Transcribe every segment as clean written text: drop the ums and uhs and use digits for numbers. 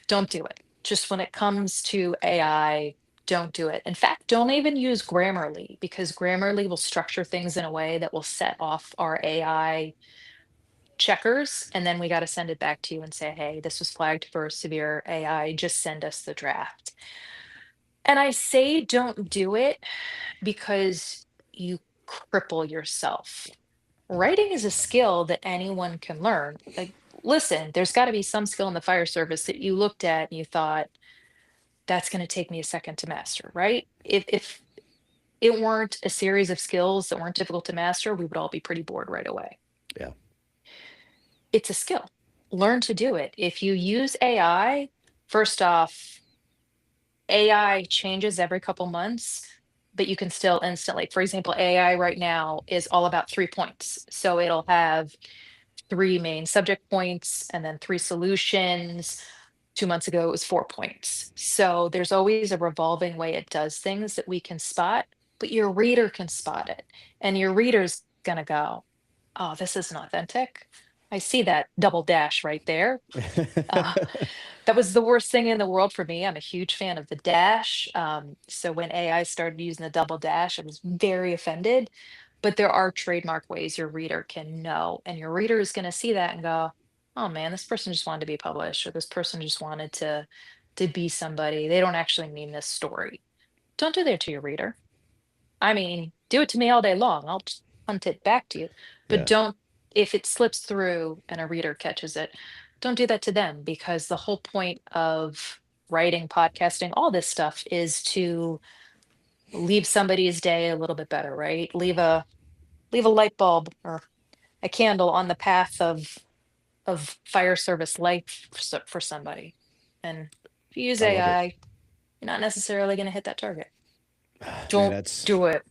don't do it. Just when it comes to AI, don't do it. In fact, don't even use Grammarly because Grammarly will structure things in a way that will set off our AI checkers. And then we got to send it back to you and say, hey, this was flagged for severe AI. Just send us the draft. And I say don't do it because you cripple yourself. Writing is a skill that anyone can learn. Like, listen, there's got to be some skill in the fire service that you looked at and you thought, that's going to take me a second to master, right? If it weren't a series of skills that weren't difficult to master, we would all be pretty bored right away. Yeah. It's a skill. Learn to do it. If you use AI, first off, AI changes every couple months, but you can still instantly, for example, AI right now is all about 3 points. So it'll have three main subject points and then three solutions. 2 months ago, it was 4 points. So there's always a revolving way it does things that we can spot, but your reader can spot it. And your reader's going to go, oh, this isn't authentic. I see that double dash right there. Uh, that was the worst thing in the world for me. I'm a huge fan of the dash. So when AI started using the double dash, I was very offended. But there are trademark ways your reader can know, and your reader is going to see that and go, "Oh man, this person just wanted to be published, or this person just wanted to be somebody. They don't actually mean this story." Don't do that to your reader. I mean, do it to me all day long. I'll just punt it back to you. But Yeah. don't, if it slips through and a reader catches it, don't do that to them because the whole point of writing, podcasting, all this stuff is to leave somebody's day a little bit better, right? Leave a light bulb or a candle on the path of fire service life for somebody. And if you use I love it. AI, you're not necessarily going to hit that target. Man, Don't that's do it.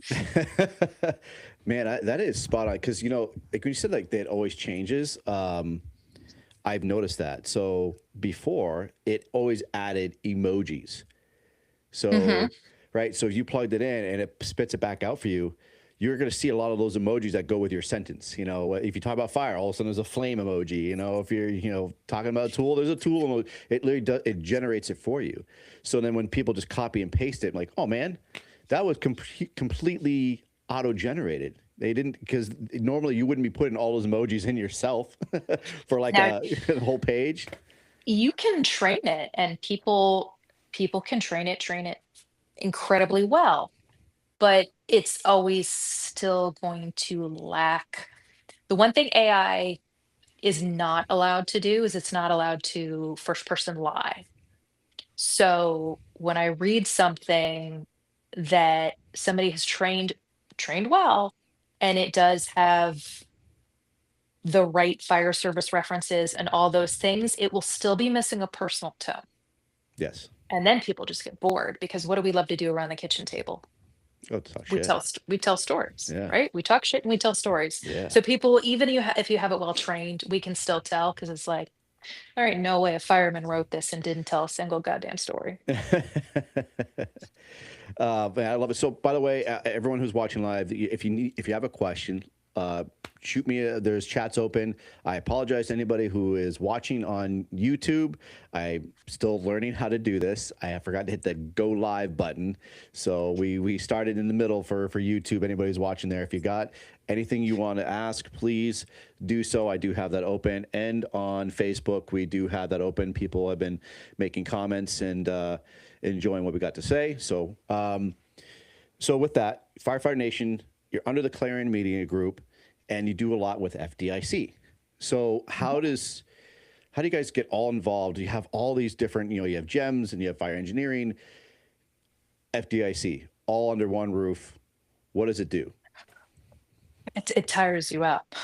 man, that is spot on because like when you said like that always changes. I've noticed that. So before it always added emojis. Hmm. So right, so if you plugged it in and it spits it back out for you, you're going to see a lot of those emojis that go with your sentence. If you talk about fire, all of a sudden there's a flame emoji. If you're talking about a tool, there's a tool emoji. It literally it generates it for you. So then when people just copy and paste it, like, oh man, that was completely auto generated. They didn't because normally you wouldn't be putting all those emojis in yourself for like Now, a whole page. you can train it, and people can train it incredibly well, but it's always still going to lack. The one thing AI is not allowed to do is it's not allowed to first person lie. So when I read something that somebody has trained well, and it does have the right fire service references and all those things, it will still be missing a personal tone. Yes. And then people just get bored because what do we love to do around the kitchen table? Oh, talk We shit. we tell stories, Yeah. right? We talk shit and we tell stories. Yeah. So people, even if you have it well trained, we can still tell because it's like, all right, no way a fireman wrote this and didn't tell a single goddamn story. Man, I love it. So, by the way, everyone who's watching live, if you have a question, shoot me. There's chats open. I apologize to anybody who is watching on YouTube. I'm still learning how to do this. I forgot to hit the go live button, so we started in the middle for YouTube. Anybody who's watching there, if you got anything you want to ask, please do so. I do have that open, and on Facebook we do have that open. People have been making comments and enjoying what we got to say. So with that, Firefighter Nation, you're under the Clarion Media Group, and you do a lot with FDIC. So how do you guys get all involved? You have all these different, you have GEMS and you have fire engineering, FDIC, all under one roof. What does it do? It tires you up.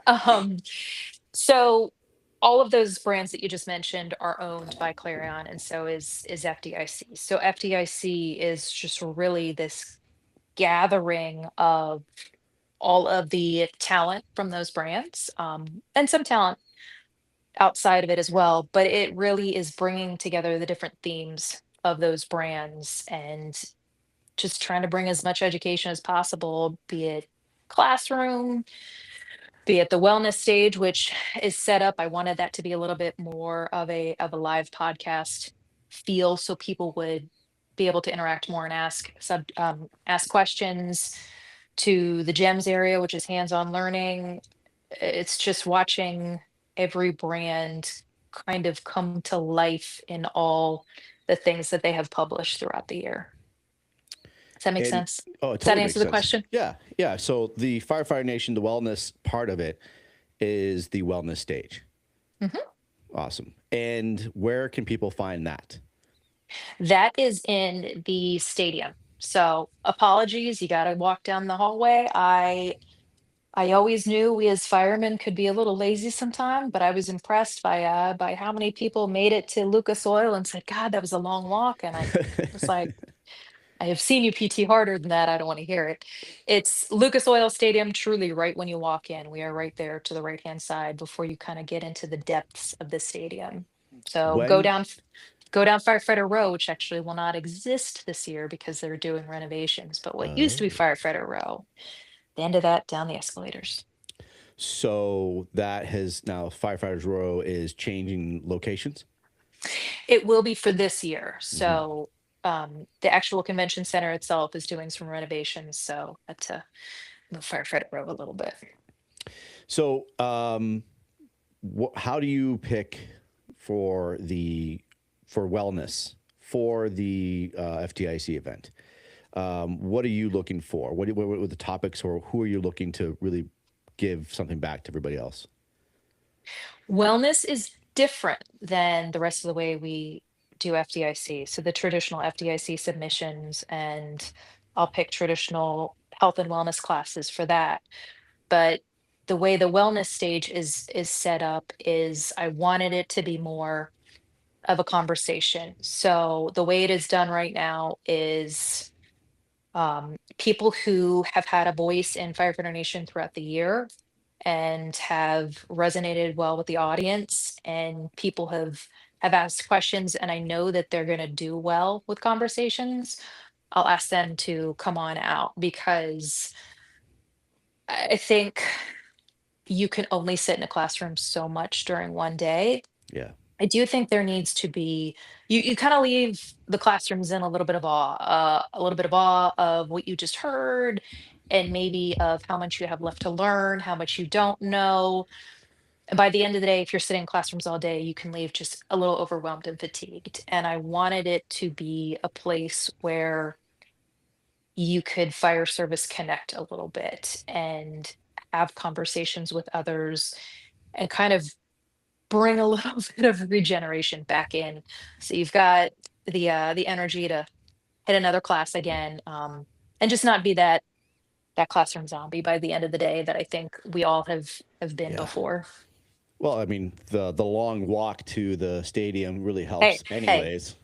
Um, so all of those brands that you just mentioned are owned by Clarion, and so is FDIC. So FDIC is just really this gathering of all of the talent from those brands, and some talent outside of it as well. But it really is bringing together the different themes of those brands and just trying to bring as much education as possible, be it classroom, be at the wellness stage, which is set up. I wanted that to be a little bit more of a live podcast feel, so people would be able to interact more and ask questions. To the gems area, which is hands-on learning, it's just watching every brand kind of come to life in all the things that they have published throughout the year. Does that make And sense? oh, it Does that totally answer makes the sense. question? Yeah, yeah. So the Firefighter Nation, the wellness part of it is the wellness stage. Mhm. Awesome. And where can people find that? That is in the stadium. So apologies, you got to walk down the hallway. I always knew we as firemen could be a little lazy sometime, but I was impressed by how many people made it to Lucas Oil and said, "God, that was a long walk." And I was like, "I have seen you PT harder than that. I don't want to hear it." It's Lucas Oil Stadium, truly right when you walk in. We are right there to the right-hand side before you kind of get into the depths of the stadium. So When go down Firefighter Row, which actually will not exist this year because they're doing renovations. But what used to be oh, Firefighter Row, the end of that, down the escalators. so that has now Firefighters Row is changing locations. It will be for this year. Hmm. So the actual convention center itself is doing some renovations. So had to move Firefighter Row a little bit. So, how do you pick for the for wellness for the FDIC event? What are you looking for? What are the topics, or who are you looking to really give something back to everybody else? Wellness is different than the rest of the way we do FDIC. So the traditional FDIC submissions, and I'll pick traditional health and wellness classes for that. But the way the wellness stage is set up is I wanted it to be more of a conversation. So the way it is done right now is people who have had a voice in Firefighter Nation throughout the year and have resonated well with the audience, and people have asked questions, and I know that they're going to do well with conversations. I'll ask them to come on out because I think you can only sit in a classroom so much during one day. Yeah, I do think there needs to be, you kind of leave the classrooms in a little bit of awe, a little bit of awe of what you just heard, and maybe of how much you have left to learn, how much you don't know. And by the end of the day, if you're sitting in classrooms all day, you can leave just a little overwhelmed and fatigued. And I wanted it to be a place where you could fire service connect a little bit and have conversations with others and kind of bring a little bit of regeneration back in. So you've got the energy to hit another class again, and just not be that classroom zombie by the end of the day that I think we all have been yeah. before. Well, I mean, the long walk to the stadium really Hey, helps, hey. anyways.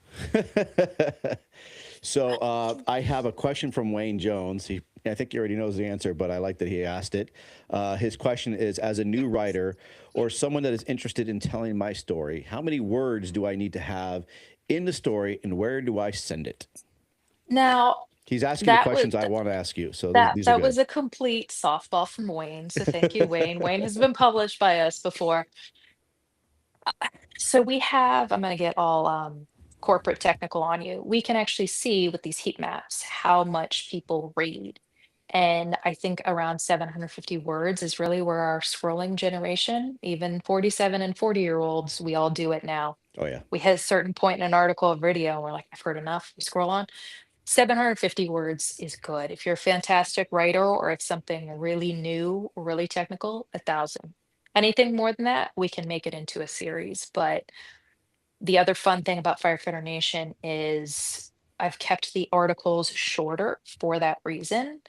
So I have a question from Wayne Jones. I think he already knows the answer, but I like that he asked it. His question is: as a new writer or someone that is interested in telling my story, how many words do I need to have in the story, and where do I send it? Now He's asking the that was questions I want to ask you, so that these are that good. was a complete softball from Wayne. So thank you, Wayne. Wayne has been published by us before. So we have, I'm going to get all corporate technical on you. We can actually see with these heat maps how much people read. And I think around 750 words is really where our scrolling generation, even 47 and 40-year-olds, we all do it now. Oh yeah, We hit a certain point in an article or video, and we're like, I've heard enough. We scroll on. 750 words is good. If you're a fantastic writer or it's something really new, really technical, 1,000. Anything more than that, we can make it into a series. But the other fun thing about Firefighter Nation is I've kept the articles shorter for that reason.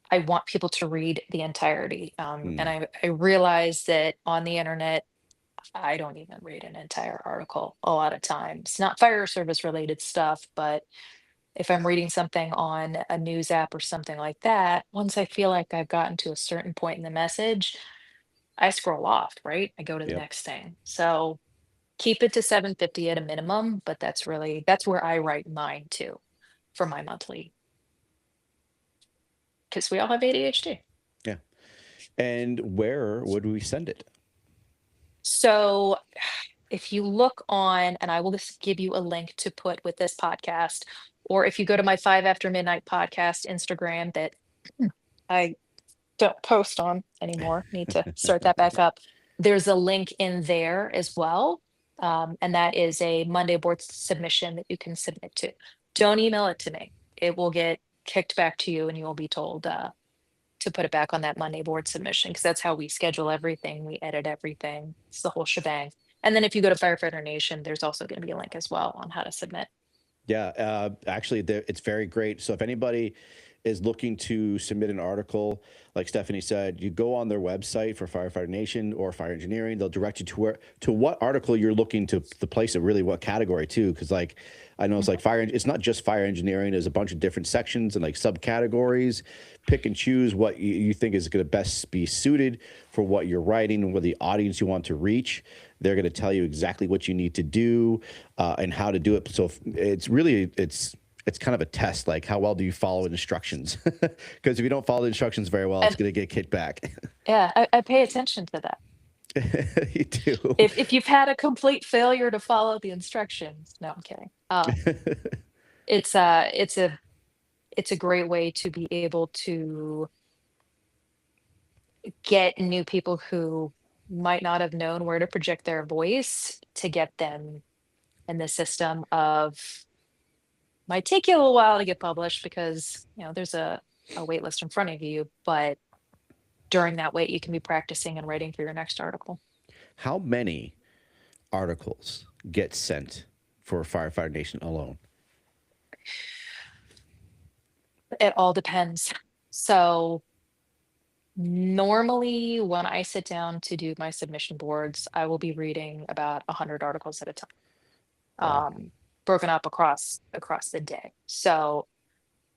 I want people to read the entirety. And mm, I realize that on the internet, I don't even read an entire article a lot of times. Not fire service related stuff, but if I'm reading something on a news app or something like that, once I feel like I've gotten to a certain point in the message, I scroll off, right? I go to the yep. next thing. So keep it to 750 at a minimum, but that's where I write mine too for my monthly, because we all have ADHD. Yeah. And where would we send it? So if you look on, and I will just give you a link to put with this podcast, or if you go to my 5 after midnight podcast Instagram that I don't post on anymore, need to start that back up. There's a link in there as well. And that is a Monday board submission that you can submit to. Don't email it to me. It will get kicked back to you and you will be told to put it back on that Monday board submission because that's how we schedule everything. We edit everything. It's the whole shebang. And then if you go to Firefighter Nation, there's also going to be a link as well on how to submit. Yeah, actually, it's very great. So if anybody is looking to submit an article, like Stephanie said, you go on their website for Firefighter Nation or Fire Engineering. They'll direct you to where to what article you're looking to place it. Really, what category too? Because like I know it's like fire. It's not just fire engineering. There's a bunch of different sections and like subcategories. Pick and choose what you think is going to best be suited for what you're writing and what the audience you want to reach. They're going to tell you exactly what you need to do and how to do it. So it's really it's kind of a test, like how well do you follow instructions? Because if you don't follow the instructions very well, it's And going to get kicked back. yeah, I pay attention to that. You do. If you've had a complete failure to follow the instructions, no, I'm kidding. It's it's a great way to be able to get new people who might not have known where to project their voice to get them in the system of might take you a little while to get published because there's a wait list in front of you, but during that wait you can be practicing and writing for your next article. How many articles get sent for Firefighter Nation alone? It all depends. So normally when I sit down to do my submission boards, I will be reading about 100 articles at a time, Wow. broken up across the day. So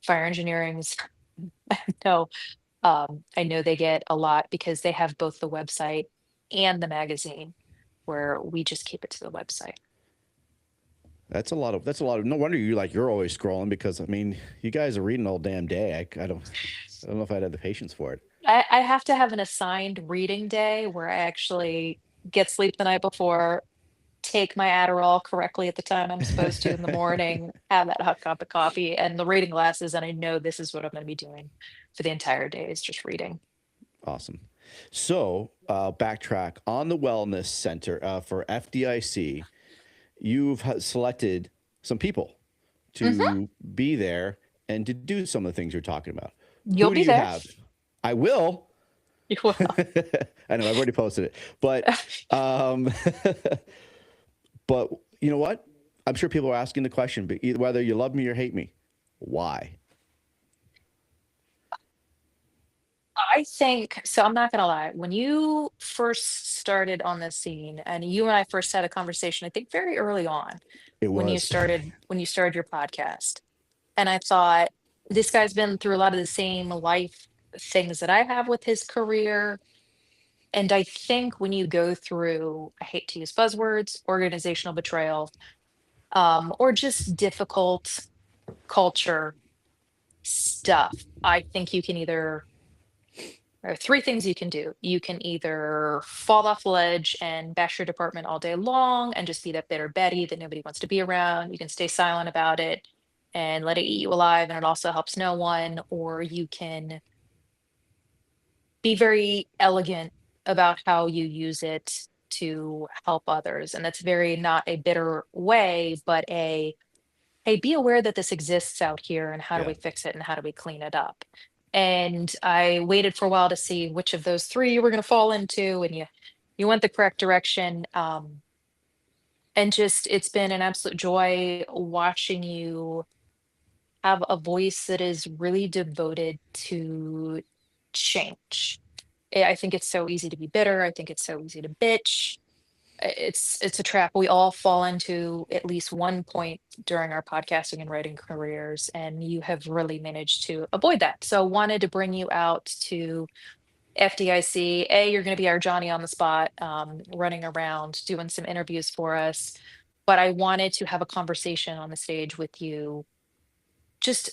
fire engineering's no, I know they get a lot because they have both the website and the magazine where we just keep it to the website. That's a lot of no wonder you're always scrolling because I mean you guys are reading all damn day. I don't know if I'd have the patience for it. I have to have an assigned reading day where I actually get sleep the night before, take my Adderall correctly at the time I'm supposed to in the morning, have that hot cup of coffee and the reading glasses, and I know this is what I'm going to be doing for the entire day is just reading. Awesome. So backtrack on the Wellness Center for FDIC. You've selected some people Hmm. to be there and to do some of the things you're talking about. You'll Who do be you there. have? I will. You will. I know I've already posted it, but um, but you know what? I'm sure people are asking the question, but either whether you love me or hate me, why? I think so. I'm not gonna lie. When you first started on this scene, and you and I first had a conversation, I think very early on, It was. when you started your podcast, and I thought this guy's been through a lot of the same life things that I have with his career. And I think when you go through, I hate to use buzzwords, organizational betrayal, or just difficult culture stuff, I think you can either there are three things you can do. You can either fall off the ledge and bash your department all day long and just be that bitter Betty that nobody wants to be around. You can stay silent about it and let it eat you alive, and it also helps no one. Or you can be very elegant about how you use it to help others. And that's very not a bitter way, but a hey, be aware that this exists out here and how do Yeah. we fix it and how do we clean it up? And I waited for a while to see which of those three you were going to fall into, and you went the correct direction. And just it's been an absolute joy watching you have a voice that is really devoted to change. I think it's so easy to be bitter. I think it's so easy to bitch. It's a trap we all fall into at least one point during our podcasting and writing careers, and you have really managed to avoid that. So wanted to bring you out to FDIC. You're going to be our Johnny on the spot, running around doing some interviews for us, but I wanted to have a conversation on the stage with you just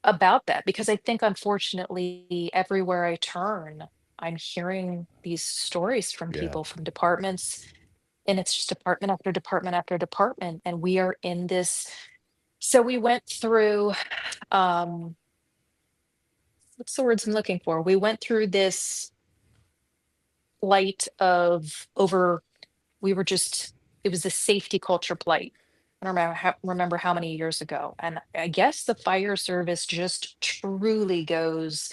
about that because I think unfortunately everywhere I turn, I'm hearing these stories from Yeah. people from departments, and it's just department after department after department, and we are in this. So we went through, um, what's the words I'm looking for? We went through this light of over we were just it was a safety culture blight. I don't remember how many years ago. And I guess the fire service just truly goes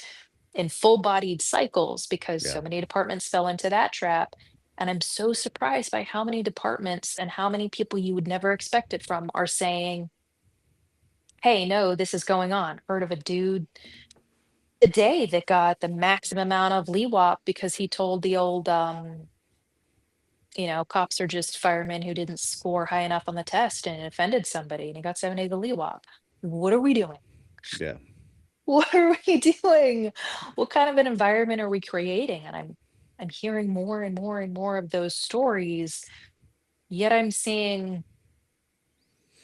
in full bodied cycles because Yeah. so many departments fell into that trap. And I'm so surprised by how many departments and how many people you would never expect it from are saying, hey, no, this is going on. Heard of a dude today that got the maximum amount of LEWOP because he told the old cops are just firemen who didn't score high enough on the test and it offended somebody and he got 7 days of LEWOP. What are we doing? Yeah. What are we doing? What kind of an environment are we creating? And I'm hearing more and more and more of those stories, yet I'm seeing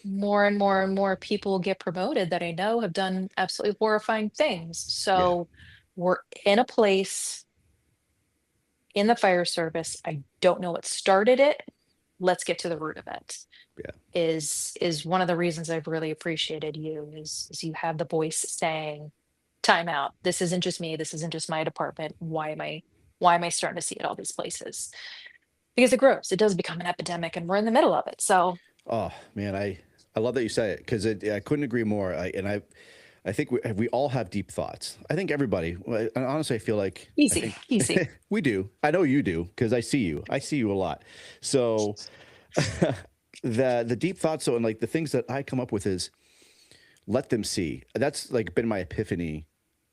more and more and more people get promoted that I know have done absolutely horrifying things. Yeah. So we're in a place in the fire service. I don't know what started it. Let's get to the root of it. Yeah. Is one of the reasons I've really appreciated you is you have the voice saying, time out. This isn't just me. This isn't just my department. Why am I starting to see it all these places? Because it grows. It does become an epidemic and we're in the middle of it. So Oh man, I love that you say it because I couldn't agree more. I think we all have deep thoughts. I think everybody. And honestly, I feel like I easy, think easy. we do. I know you do because I see you. I see you a lot. So the deep thoughts. So and like the things that I come up with is let them see. That's like been my epiphany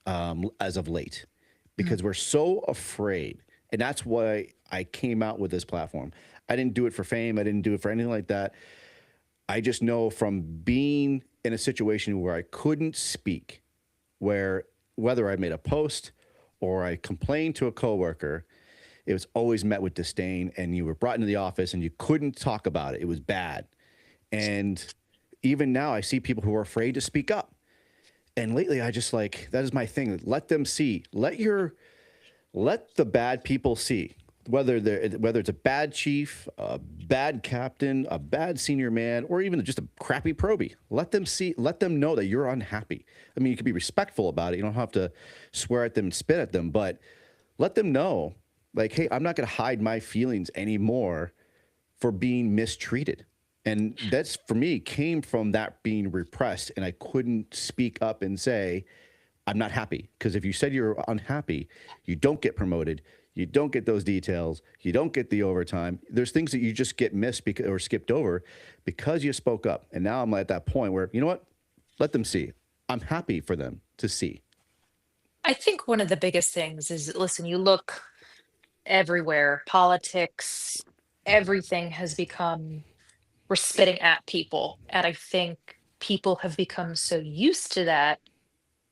as of late Mm. because we're so afraid. And that's why I came out with this platform. I didn't do it for fame. I didn't do it for anything like that. I just know from being in a situation where I couldn't speak, where whether I made a post or I complained to a coworker, it was always met with disdain and you were brought into the office and you couldn't talk about it. It was bad. And even now I see people who are afraid to speak up. And lately I just like that is my thing. Let them see. Let the bad people see whether it's a bad chief, a bad captain, a bad senior man, or even just a crappy probie. Let them see. Let them know that you're unhappy. I mean, you can be respectful about it. You don't have to swear at them and spit at them, but let them know, like, hey, I'm not going to hide my feelings anymore for being mistreated. And that's for me came from that being repressed, and I couldn't speak up and say, I'm not happy. Because if you said you're unhappy, you don't get promoted. You don't get those details. You don't get the overtime. There's things that you just get missed because, or skipped over because you spoke up. And now I'm at that point where, you know what? Let them see. I'm happy for them to see. I think one of the biggest things is, listen, you look everywhere, politics, everything has become, we're spitting at people. And I think people have become so used to that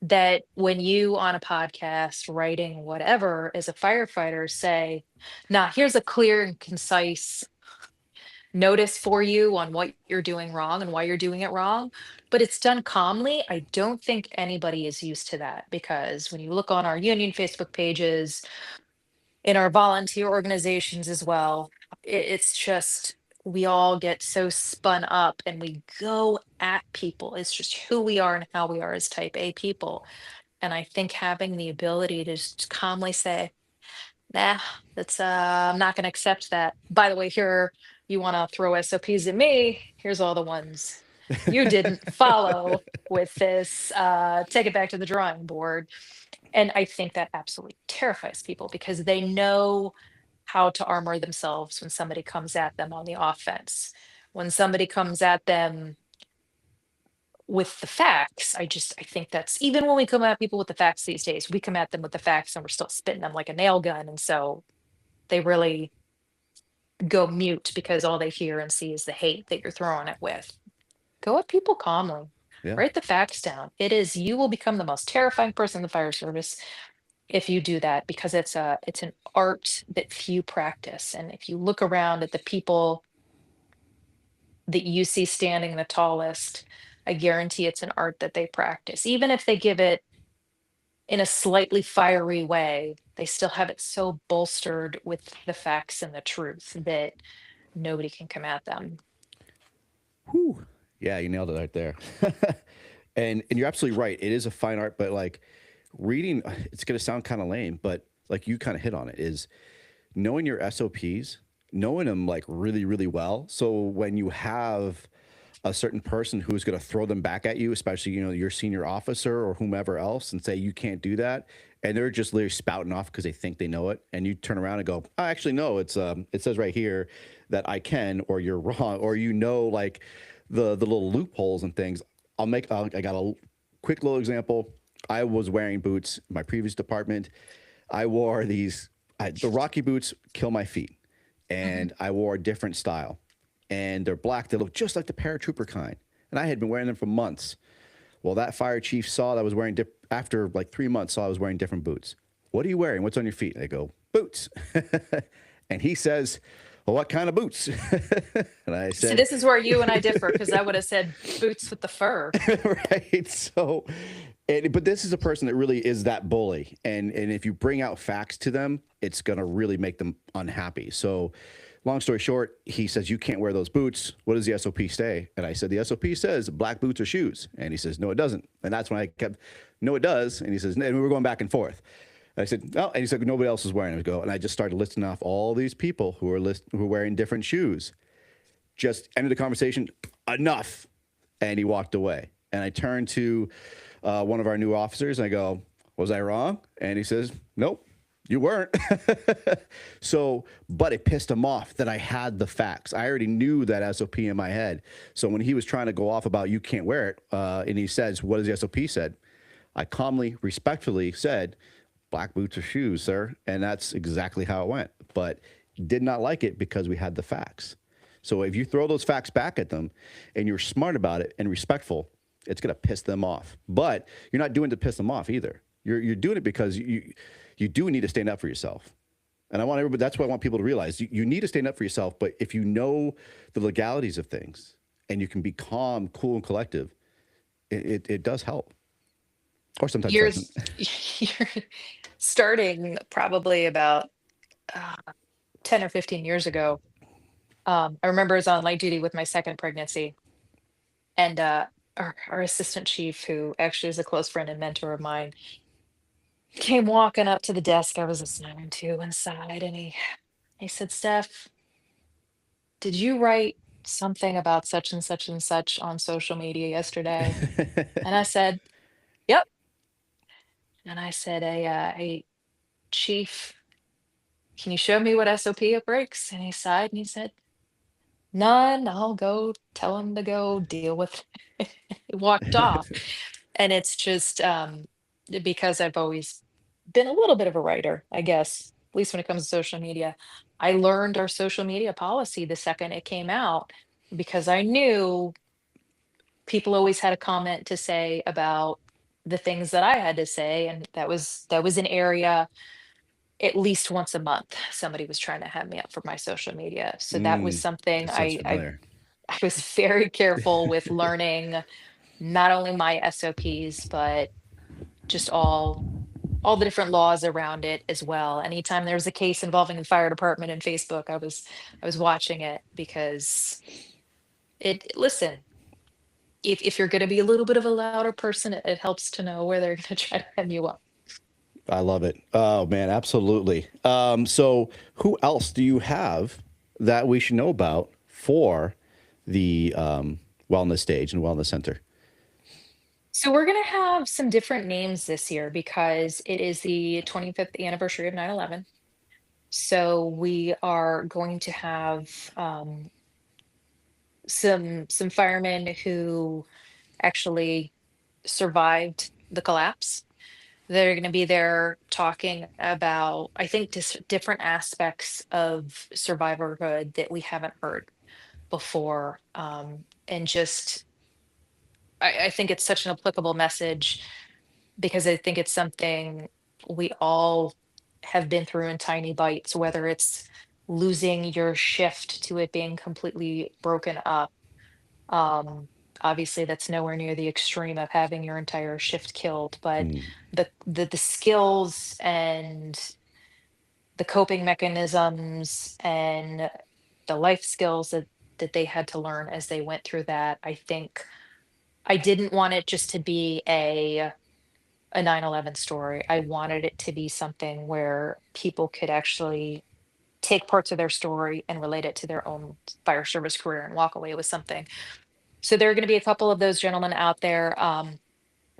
that when you on a podcast, writing, whatever, as a firefighter say, nah, here's a clear and concise notice for you on what you're doing wrong and why you're doing it wrong, but it's done calmly. I don't think anybody is used to that because when you look on our union Facebook pages, in our volunteer organizations as well, it's just we all get so spun up and we go at people. It's just who we are and how we are as type A people. And I think having the ability to just calmly say, nah, that's I'm not gonna accept that. By the way, here you wanna throw SOPs at me, here's all the ones you didn't follow with this. Take it back to the drawing board. And I think that absolutely terrifies people because they know how to armor themselves when somebody comes at them on the offense. When somebody comes at them with the facts, I think that's even when we come at people with the facts these days, we come at them with the facts and we're still spitting them like a nail gun. And so they really go mute because all they hear and see is the hate that you're throwing it with. Go at people calmly. Yeah. Write the facts down. You will become the most terrifying person in the fire service if you do that because it's an art that few practice. And if you look around at the people that you see standing the tallest, I guarantee it's an art that they practice. Even if they give it in a slightly fiery way, they still have it so bolstered with the facts and the truth that nobody can come at them. Whew. Yeah, you nailed it right there. And you're absolutely right. It is a fine art, but like reading, it's going to sound kind of lame, but like you kind of hit on it, is knowing your SOPs, knowing them like really, really well. So when you have a certain person who's going to throw them back at you, especially, you know, your senior officer or whomever else, and say you can't do that, and they're just literally spouting off because they think they know it, and you turn around and go, I actually know it's it says right here that I can, or you're wrong, or you know, like the little loopholes and things. I got a quick little example. I was wearing boots in my previous department. I wore the Rocky boots kill my feet, Mhm. and I wore a different style, and they're black. They look just like the paratrooper kind, and I had been wearing them for months. Well, that fire chief saw that I was wearing after like 3 months, saw I was wearing different boots. What are you wearing? What's on your feet? And I go, boots. And he says, well, what kind of boots? And I So said, this is where you and I differ because I would have said boots with the fur. right. So, but this is a person that really is that bully, and if you bring out facts to them, it's gonna really make them unhappy. So, long story short, he says you can't wear those boots. What does the SOP say? And I said the SOP says black boots are shoes, and he says no, it doesn't. And that's when I kept, no, it does. And he says, and we were going back and forth. And I said, no, and he said nobody else is wearing them. I go, and I just started listing off all these people who are wearing different shoes. Just ended the conversation. Enough. And he walked away. And I turned to one of our new officers and I go, was I wrong? And he says, nope, you weren't. So, but it pissed him off that I had the facts. I already knew that SOP in my head. So when he was trying to go off about you can't wear it, and he says, what does the SOP said? I calmly, respectfully said, black boots or shoes, sir. And that's exactly how it went. But did not like it because we had the facts. So if you throw those facts back at them and you're smart about it and respectful, it's going to piss them off. But you're not doing it to piss them off either. You're doing it because you do need to stand up for yourself. And I want everybody, that's what I want people to realize. You need to stand up for yourself, but if you know the legalities of things and you can be calm, cool, and collective, it does help. Or sometimes You're doesn't. you're starting probably about uh, 10 or 15 years ago. I remember I was on light duty with my second pregnancy, and our assistant chief, who actually is a close friend and mentor of mine, came walking up to the desk I was assigned to inside, and he said, "Steph, did you write something about such and such on social media yesterday?" And I said, "Yep." And I said, "Hey, chief, can you show me what SOP breaks?" And he sighed and he said, "None. I'll go tell him to go deal with it." He walked off. And it's just because I've always been a little bit of a writer, I guess, at least when it comes to social media. I learned our social media policy the second it came out because I knew people always had a comment to say about the things that I had to say. And that was an area at least once a month somebody was trying to have me up for my social media. So that was something It sounds I familiar. I was very careful with learning not only my SOPs, but just all the different laws around it as well. Anytime there was a case involving the fire department and Facebook, I was watching it because listen, if you're gonna be a little bit of a louder person, it helps to know where they're gonna try to hem you up. I love it. Oh man, absolutely. So who else do you have that we should know about for the wellness stage and wellness center? So we're gonna have some different names this year because it is the 25th anniversary of 9/11. So we are going to have some firemen who actually survived the collapse. They're going to be there talking about, I think, just different aspects of survivorhood that we haven't heard before. And just, I think it's such an applicable message because I think it's something we all have been through in tiny bites, whether it's losing your shift to it being completely broken up. Obviously, that's nowhere near the extreme of having your entire shift killed, but Mm. the skills and the coping mechanisms and the life skills that they had to learn as they went through that, I think I didn't want it just to be a 9/11 story. I wanted it to be something where people could actually take parts of their story and relate it to their own fire service career and walk away with something. So there are going to be a couple of those gentlemen out there.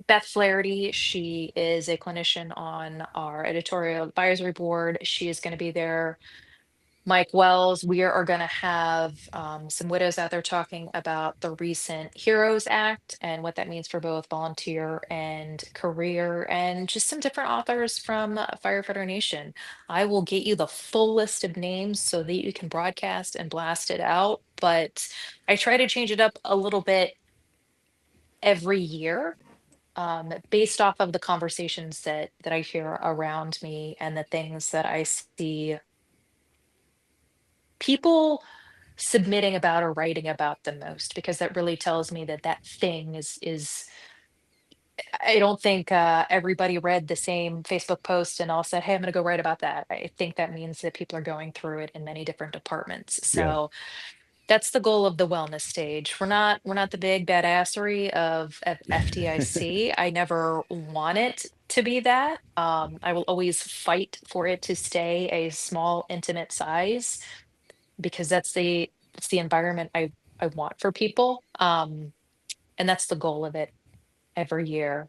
Beth Flaherty, she is a clinician on our editorial advisory board. She is going to be there. Mike Wells, we are going to have some widows out there talking about the recent HEROES Act and what that means for both volunteer and career, and just some different authors from Firefighter Nation. I will get you the full list of names so that you can broadcast and blast it out, but I try to change it up a little bit every year, based off of the conversations that I hear around me and the things that I see people submitting about or writing about the most, because that really tells me that that thing is I don't think everybody read the same Facebook post and all said, "Hey, I'm going to go write about that." I think that means that people are going through it in many different departments. Yeah. So that's the goal of the wellness stage. We're not the big badassery of FDIC. I never want it to be that. I will always fight for it to stay a small, intimate size, because that's the environment I want for people. And that's the goal of it every year.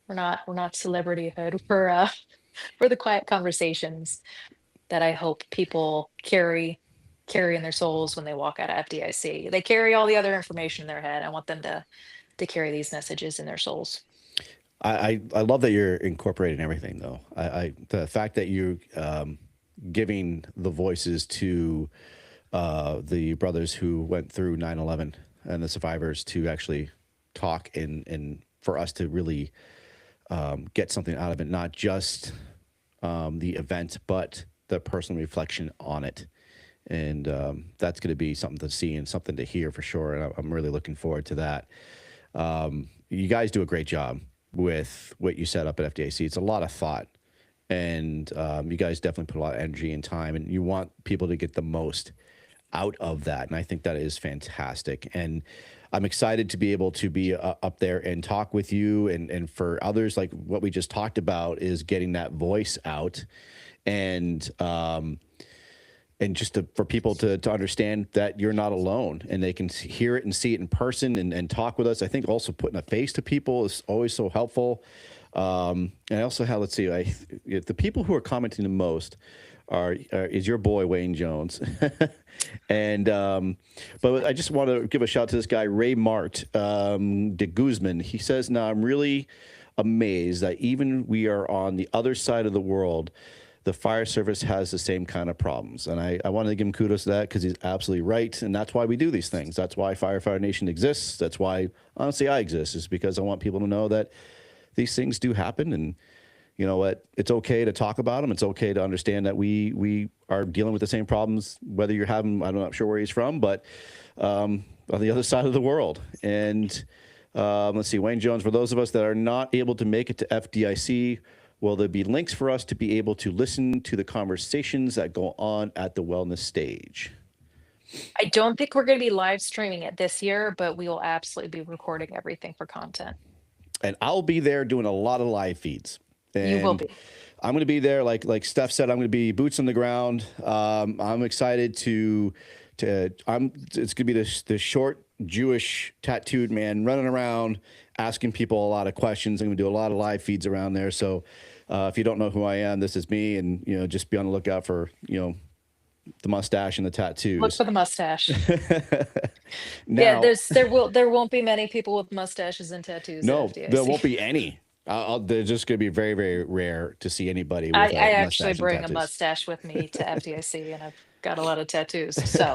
We're not celebrityhood. We're the quiet conversations that I hope people carry in their souls when they walk out of FDIC. They carry all the other information in their head. I want them to carry these messages in their souls. I love that you're incorporating everything though. The fact that you giving the voices to the brothers who went through 9/11 and the survivors to actually talk and for us to really get something out of it, not just the event, but the personal reflection on it. And that's going to be something to see and something to hear for sure. And I'm really looking forward to that. You guys do a great job with what you set up at FDIC. It's a lot of thought, and you guys definitely put a lot of energy and time, and you want people to get the most out of that. And I think that is fantastic. And I'm excited to be able to be up there and talk with you. And for others, like what we just talked about, is getting that voice out and, and just for people to understand that you're not alone and they can hear it and see it in person and talk with us. I think also putting a face to people is always so helpful. And I also have, let's see, the people who are commenting the most is your boy Wayne Jones, and but I just want to give a shout out to this guy Ray Mart de Guzman. He says, "Now I'm really amazed that even we are on the other side of the world, the fire service has the same kind of problems." And I wanted to give him kudos to that because he's absolutely right, and that's why we do these things. That's why Firefighter Nation exists. That's why honestly I exist, is because I want people to know that these things do happen, and you know what? It's okay to talk about them. It's okay to understand that we are dealing with the same problems, whether you're having, I'm not sure where he's from, but on the other side of the world. And let's see, Wayne Jones, for those of us that are not able to make it to FDIC, will there be links for us to be able to listen to the conversations that go on at the wellness stage? I don't think we're going to be live streaming it this year, but we will absolutely be recording everything for content. And I'll be there doing a lot of live feeds. You will And be. I'm going to be there, like Steph said. I'm going to be boots on the ground. I'm excited to. It's going to be this short Jewish tattooed man running around asking people a lot of questions. I'm going to do a lot of live feeds around there. So if you don't know who I am, this is me, and just be on the lookout for the mustache and the Look tattoos. for the mustache. Yeah, Now, there won't be many people with mustaches and tattoos at no, there FDIC. won't be any. They're just going to be very, very rare to see anybody I, with I a actually mustache and bring a tattoos. mustache with me to FDIC, and I've got a lot of tattoos. So,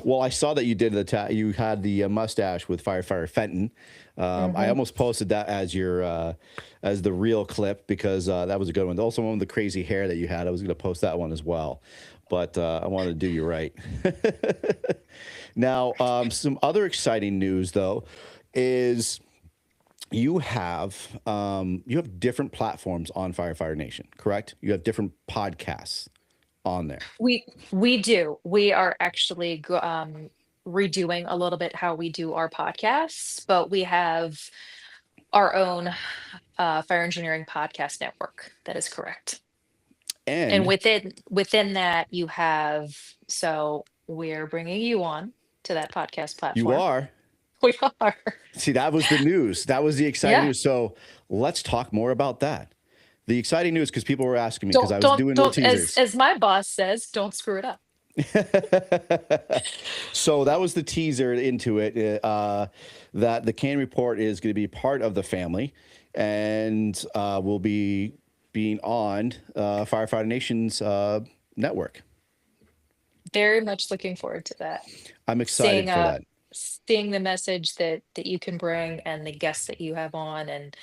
Well, I saw that you did you had the mustache with firefighter Fenton. I mhm. almost posted that as your as the real clip because that was a good one. Also, one with the crazy hair that you had. I was going to post that one as well, but I wanted to do you right. Now, some other exciting news though. is you have different platforms on Firefighter Nation, correct? You have different podcasts on there. We do. We are actually redoing a little bit how we do our podcasts, but we have our own fire engineering podcast network. That is correct. And And within that, you have, so we're bringing you on to that podcast you platform. are. We are. See, that was the news. That was the exciting Yeah. news. So let's talk more about that. The exciting news, because people were asking me, because I was doing little Don't, teasers. as my boss says, don't screw it up. So that was the teaser into it. That the C.A.N report is going to be part of the family, and will be being on Firefighter Nation's network. Very much looking forward to that. I'm excited Seeing for that. seeing the message that you can bring and the guests that you have on, and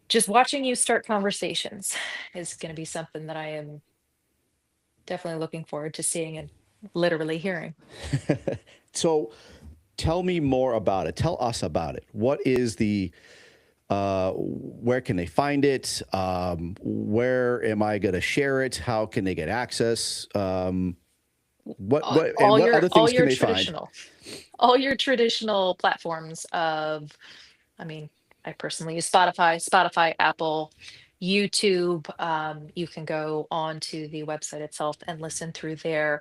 just watching you start conversations is going to be something that I am definitely looking forward to seeing and literally hearing. So tell me more about it. Tell us about it. What is the where can they find it? Where am I going to share it? How can they get access? And what other All things can your they find? all your traditional platforms of, I mean, I personally use Spotify, Apple, YouTube. You can go onto the website itself and listen through there.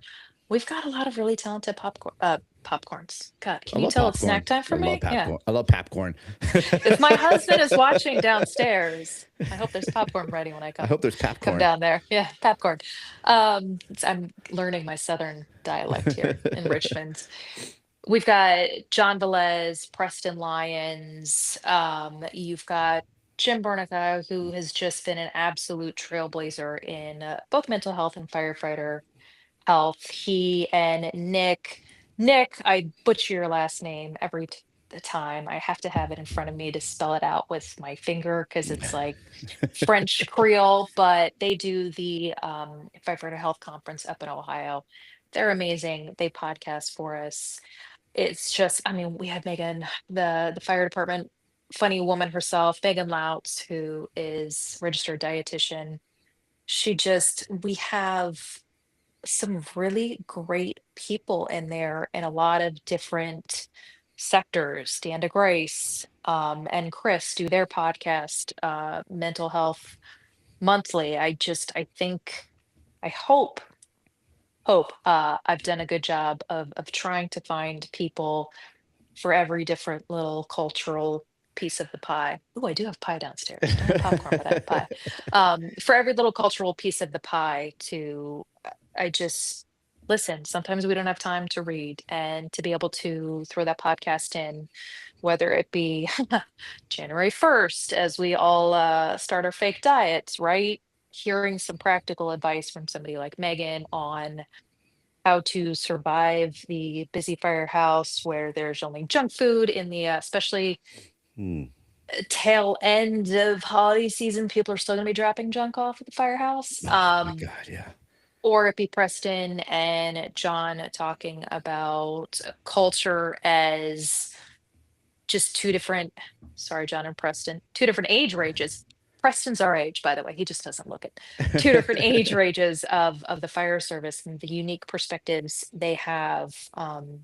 We've got a lot of really talented popcorns. God, I can you love tell it's popcorn. snack time I for love me? Yeah. popcorn. I love popcorn. If my husband is watching downstairs, I hope there's popcorn ready when I I hope there's come popcorn. down there. Yeah, popcorn. I'm learning my southern dialect here in Richmond. We've got John Velez, Preston Lyons. You've got Jim Bernica, who has just been an absolute trailblazer in both mental health and firefighter health. He and Nick, I butcher your last name every the time. I have to have it in front of me to spell it out with my finger because it's like French Creole, but they do the Firefighter Health Conference up in Ohio. They're amazing. They podcast for us. It's just, I mean, we had Megan, the fire department funny woman herself, Megan Louts, who is registered dietitian. We have some really great people in there in a lot of different sectors. Dan DeGrace and Chris do their podcast, Mental Health Monthly. I think, I hope I've done a good job of trying to find people for every different little cultural piece of the pie. Oh, I do have pie downstairs. Don't have popcorn, but I have pie. For every little cultural piece of the pie to, I just listen. Sometimes we don't have time to read, and to be able to throw that podcast in, whether it be January 1st, as we all start our fake diets, right? Hearing some practical advice from somebody like Megan on how to survive the busy firehouse where there's only junk food in the especially Hmm. tail end of holiday season. People are still going to be dropping junk off at the firehouse. Oh my God, yeah. Or it be Preston and John talking about culture as just two different, sorry, John and Preston, two different age ranges. Preston's our age, by the way. He just doesn't look it. Two different age ranges of the fire service and the unique perspectives they have. And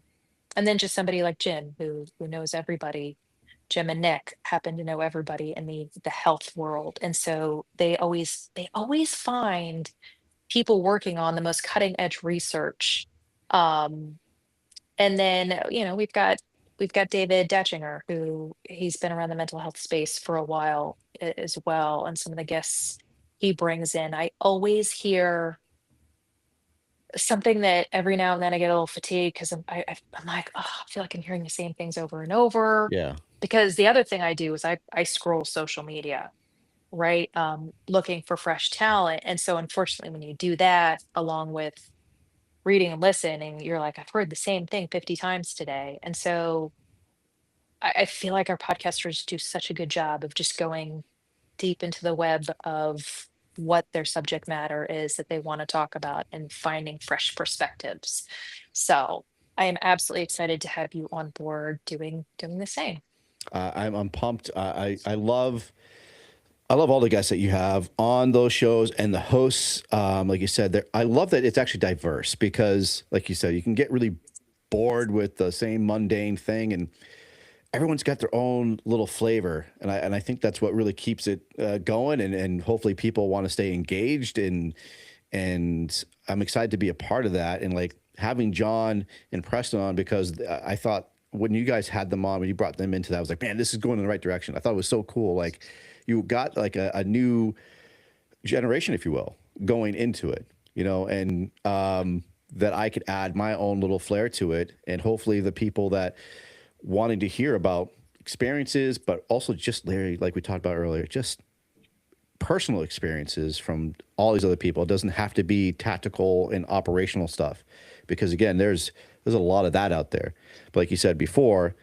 then just somebody like Jim, who knows everybody. Jim and Nick happen to know everybody in the health world, and so they always find people working on the most cutting edge research. Um, and then, we've got David Datchinger, who he's been around the mental health space for a while as well, and some of the guests he brings in. I always hear something that every now and then I get a little fatigued because I'm like, oh, I feel like I'm hearing the same things over and over. Yeah. Because the other thing I do is I scroll social media, right? Looking for fresh talent. And so unfortunately, when you do that along with reading and listening, you're like, I've heard the same thing 50 times today. And so I feel like our podcasters do such a good job of just going deep into the web of what their subject matter is that they want to talk about and finding fresh perspectives. So I am absolutely excited to have you on board doing the same. I'm pumped. I love all the guests that you have on those shows and the hosts. Like you said, I love that it's actually diverse because, like you said, you can get really bored with the same mundane thing, and everyone's got their own little flavor, and I think that's what really keeps it going, and hopefully people want to stay engaged, and I'm excited to be a part of that, and like having John and Preston on because I thought when you guys had them on when you brought them into that I was like, man, this is going in the right direction. I thought it was so cool. Like you got like a new generation, if you will, going into it, and that I could add my own little flair to it, and hopefully the people that wanting to hear about experiences, but also just Larry, like we talked about earlier, just personal experiences from all these other people. It doesn't have to be tactical and operational stuff, because again, there's a lot of that out there. But like you said before,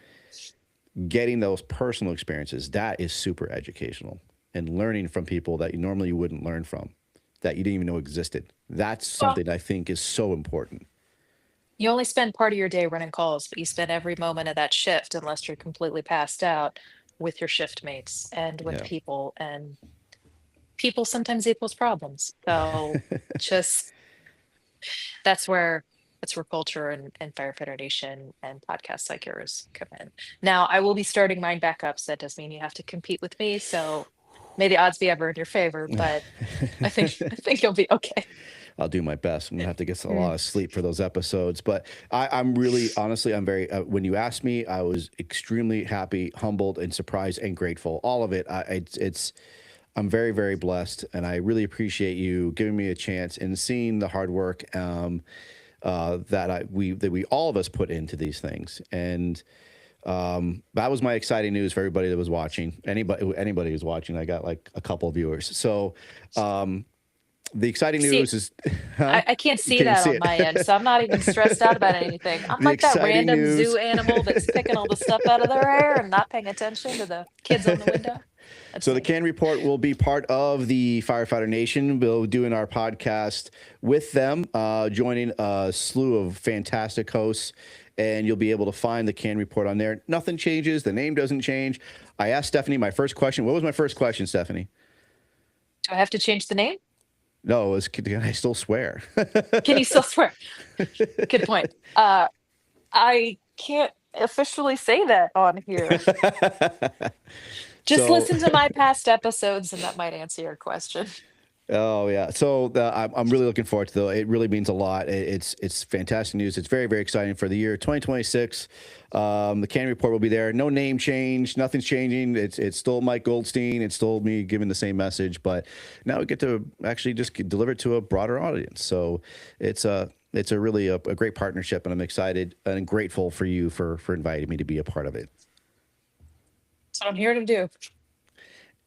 getting those personal experiences that is super educational, and learning from people that you normally wouldn't learn from, that you didn't even know existed. That's Well, something I think is so important. you only spend part of your day running calls, but you spend every moment of that shift, unless you're completely passed out, with your shift mates and with Yeah. people. And people sometimes equals problems. So just that's where culture and Firefighter Nation and podcasts like yours come in. Now I will be starting mine back up, so that does mean you have to compete with me. So may the odds be ever in your favor, but I think you'll be okay. I'll do my best. I'm gonna have to get a Mm. lot of sleep for those episodes. But I'm really, honestly, I'm very. When you asked me, I was extremely happy, humbled, and surprised and grateful. All of it. It's. I'm very, very blessed, and I really appreciate you giving me a chance and seeing the hard work that we all of us put into these things. And that was my exciting news for everybody that was watching. Anybody who's watching, I got like a couple of viewers. So the exciting See, news is, huh? I can't You see can't that see on it. my end, so I'm not even stressed out about anything. I'm The like that exciting random zoo news. animal that's picking all the stuff out of their hair and not paying attention to the kids on the window. That's So the me. C.A.N report will be part of the Firefighter Nation. We'll be doing our podcast with them, joining a slew of fantastic hosts, and you'll be able to find the C.A.N report on there. Nothing changes. The name doesn't change. I asked Stephanie my first question. What was my first question, Stephanie? Do I have to change the name? No, it was, can I still swear? Can you still swear? Good point. I can't officially say that on here. Just So listen to my past episodes, and that might answer your question. oh yeah, so I'm really looking forward to it. It really means a lot. It's fantastic news. It's very very exciting for the year 2026. The C.A.N report will be there. No name change. Nothing's changing. It's still Mike Goldstein. It's still me giving the same message, but now we get to actually just deliver it to a broader audience. So it's a really a great partnership, and I'm excited and grateful for you for inviting me to be a part of it. That's what I'm here to do.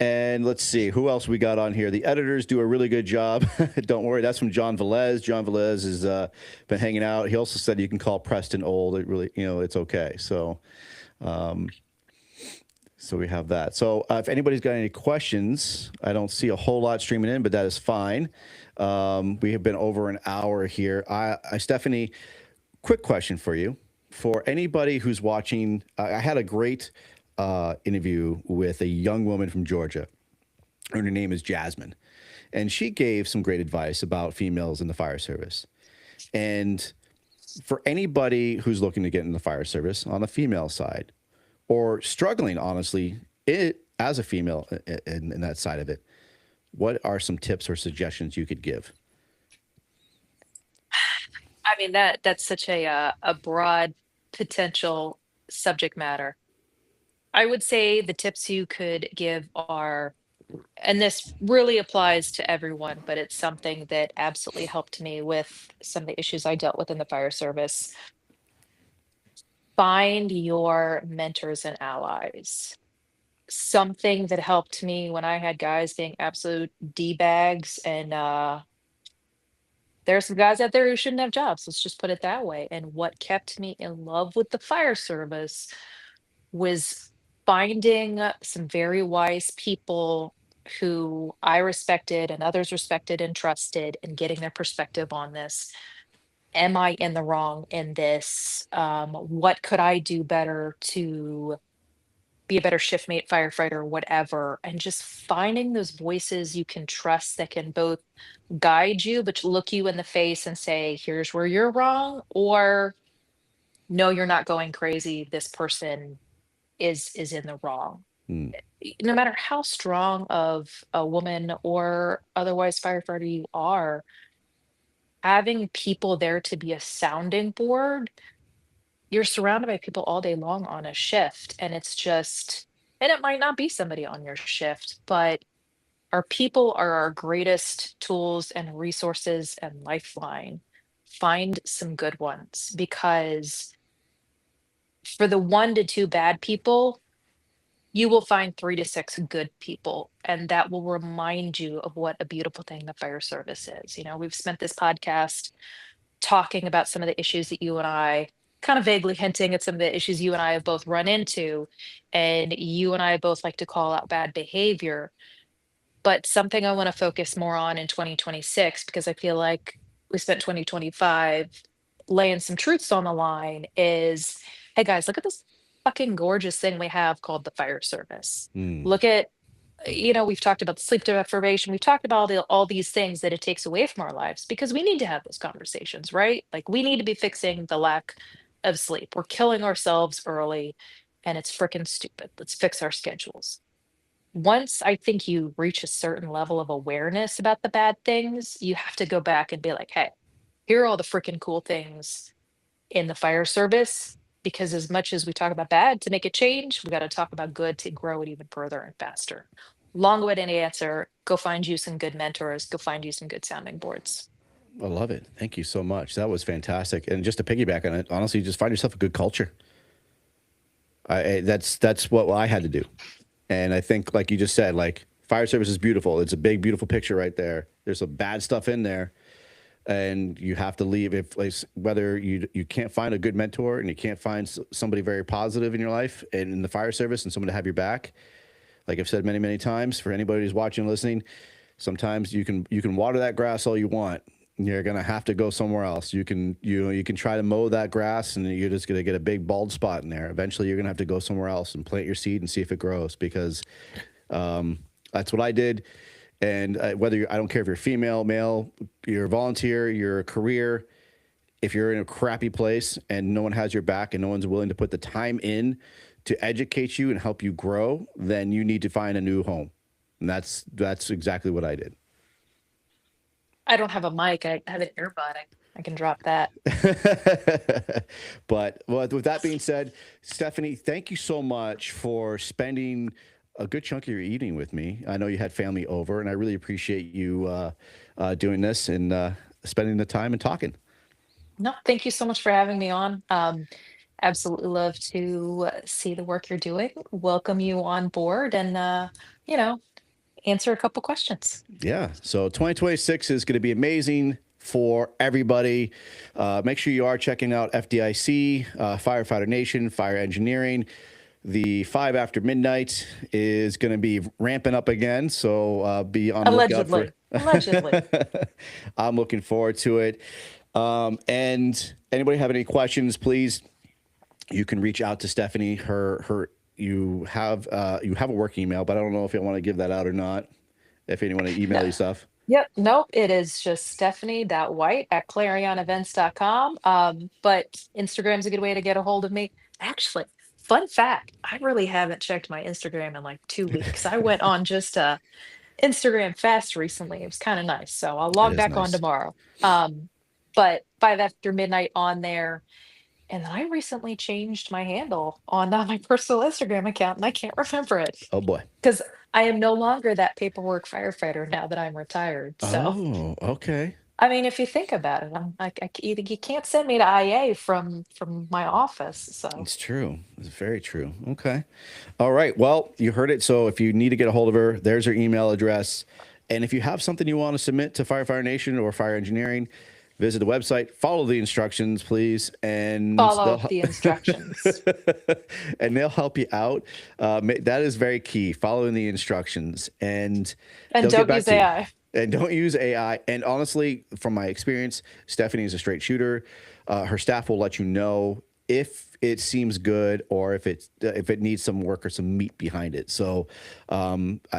And let's see who else we got on here. The editors do a really good job. Don't worry, that's from John Velez. John Velez has been hanging out. He also said you can call Preston old. It really, it's okay. So we have that. So if anybody's got any questions, I don't see a whole lot streaming in, but that is fine. We have been over an hour here. Stephanie, quick question for you. For anybody who's watching, I had a great interview with a young woman from Georgia. Her name is Jasmine. And she gave some great advice about females in the fire service. And for anybody who's looking to get in the fire service on the female side or struggling, honestly, as a female in that side of it, what are some tips or suggestions you could give? I mean, that's such a broad potential subject matter. I would say the tips you could give are, and this really applies to everyone, but it's something that absolutely helped me with some of the issues I dealt with in the fire service. Find your mentors and allies. Something that helped me when I had guys being absolute D bags, and there are some guys out there who shouldn't have jobs. Let's just put it that way. And what kept me in love with the fire service was finding some very wise people who I respected and others respected and trusted, and getting their perspective on this. Am I in the wrong in this? What could I do better to be a better shift mate, firefighter, whatever. And just finding those voices you can trust that can both guide you, but look you in the face and say, here's where you're wrong, or no, you're not going crazy. This person is in the wrong. Mm, No matter how strong of a woman or otherwise firefighter you are, having people there to be a sounding board, you're surrounded by people all day long on a shift. And it's just, and it might not be somebody on your shift, but our people are our greatest tools and resources and lifeline. Find some good ones because for the 1 to 2 bad people, you will find 3 to 6 good people, and that will remind you of what a beautiful thing the fire service is. We've spent this podcast talking about some of the issues that you and I kind of vaguely hinting at some of the issues you and I have both run into, and you and I both like to call out bad behavior. But something I want to focus more on in 2026, because I feel like we spent 2025 laying some truths on the line, is hey guys, look at this fucking gorgeous thing we have called the fire service. mm. Look at, we've talked about the sleep deprivation. We've talked about all these things that it takes away from our lives because we need to have those conversations, right? Like we need to be fixing the lack of sleep. We're killing ourselves early and it's freaking stupid. Let's fix our schedules. Once I think you reach a certain level of awareness about the bad things, you have to go back and be like, hey, here are all the freaking cool things in the fire service. Because as much as we talk about bad to make it change, we got to talk about good to grow it even further and faster. Long-winded answer. Go find you some good mentors. Go find you some good sounding boards. I love it. Thank you so much. That was fantastic. And just to piggyback on it, honestly, just find yourself a good culture. That's what I had to do. And I think, like you just said, like fire service is beautiful. It's a big, beautiful picture right there. There's some bad stuff in there, and you have to leave if like whether you can't find a good mentor and you can't find somebody very positive in your life and in the fire service and someone to have your back. Like I've said many, many times, for anybody who's watching and listening, sometimes you can water that grass all you want. You're gonna have to go somewhere else. You can try to mow that grass, and you're just gonna get a big bald spot in there. Eventually, you're gonna have to go somewhere else and plant your seed and see if it grows. Because that's what I did. And I don't care if you're female, male, you're a volunteer, you're a career. If you're in a crappy place and no one has your back and no one's willing to put the time in to educate you and help you grow, then you need to find a new home. And that's exactly what I did. I don't have a mic. I have an earbud. I can drop that. But well, with that being said, Stephanie, thank you so much for spending a good chunk of your evening with me. I know you had family over, and I really appreciate you doing this and spending the time and talking. No, thank you so much for having me on. Absolutely love to see the work you're doing. Welcome you on board and, you know, answer a couple questions. Yeah. So 2026 is going to be amazing for everybody. Make sure you are checking out FDIC, Firefighter Nation, Fire Engineering. The 5 after midnight is going to be ramping up again. So be on the lookout for. Allegedly. Allegedly. I'm looking forward to it. And anybody have any questions, please, you can reach out to Stephanie. You have a work email, but I don't know if you want to give that out or not. If anyone to email No. you stuff. Yep. Nope. It is just stephanie.white@clarionevents.com. But Instagram's a good way to get a hold of me. Actually, fun fact, I really haven't checked my Instagram in like 2 weeks. I went on just a Instagram fast recently. It was kind of nice. So I'll It log is back on nice. tomorrow. But 5 after midnight on there. And then I recently changed my handle on my personal Instagram account and I can't remember it Oh boy. because I am no longer that paperwork firefighter now that I'm retired. So, Oh, okay. I mean, if you think about it, I'm like, you can't send me to IA from my office. So It's true. It's very true. Okay. All right. Well, you heard it. So if you need to get a hold of her, there's her email address. And if you have something you want to submit to Firefighter Nation or Fire Engineering, visit the website, follow the instructions, please, and follow the instructions and they'll help you out. That is very key, following the instructions, and and they'll get don't back use to you. AI. And don't use AI. And honestly, from my experience, Stephanie is a straight shooter. Her staff will let you know if it seems good or if it needs some work or some meat behind it. So,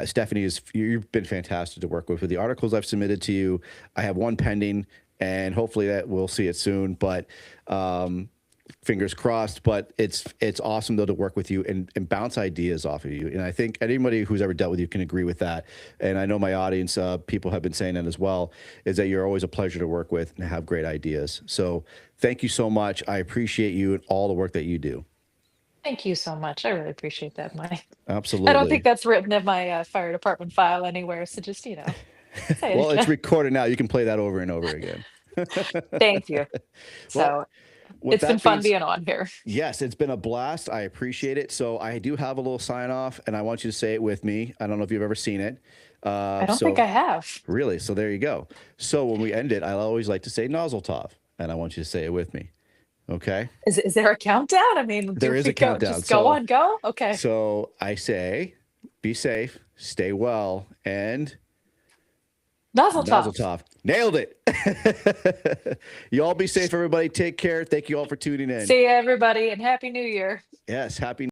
Stephanie, you've been fantastic to work with the articles I've submitted to you. I have one pending, and hopefully that we'll see it soon. But fingers crossed. But it's awesome though to work with you and bounce ideas off of you. And I think anybody who's ever dealt with you can agree with that. And I know my audience, people have been saying that as well, is that you're always a pleasure to work with and have great ideas. So thank you so much. I appreciate you and all the work that you do. Thank you so much. I really appreciate that, Mike. I don't think Absolutely. that's written in my fire department file anywhere. So just, say it Well, it's again. recorded now. You can play that over and over again. Thank you. Well, So with it's been that being fun being on here. yes, it's been a blast. I appreciate it. So I do have a little sign off, and I want you to say it with me. I don't know if you've ever seen it. I don't think So I have. really, so there you go. So when we end it, I always like to say Nozzle Tov, and I want you to say it with me. Okay? Is there a countdown? I mean, There do is we a go countdown. just go So on, go? Okay. so I say, be safe, stay well, and Nozzle Nozzle top. Tov. Nailed it. You all be safe, everybody. Take care. Thank you all for tuning in. See you everybody and happy new year. Yes, happy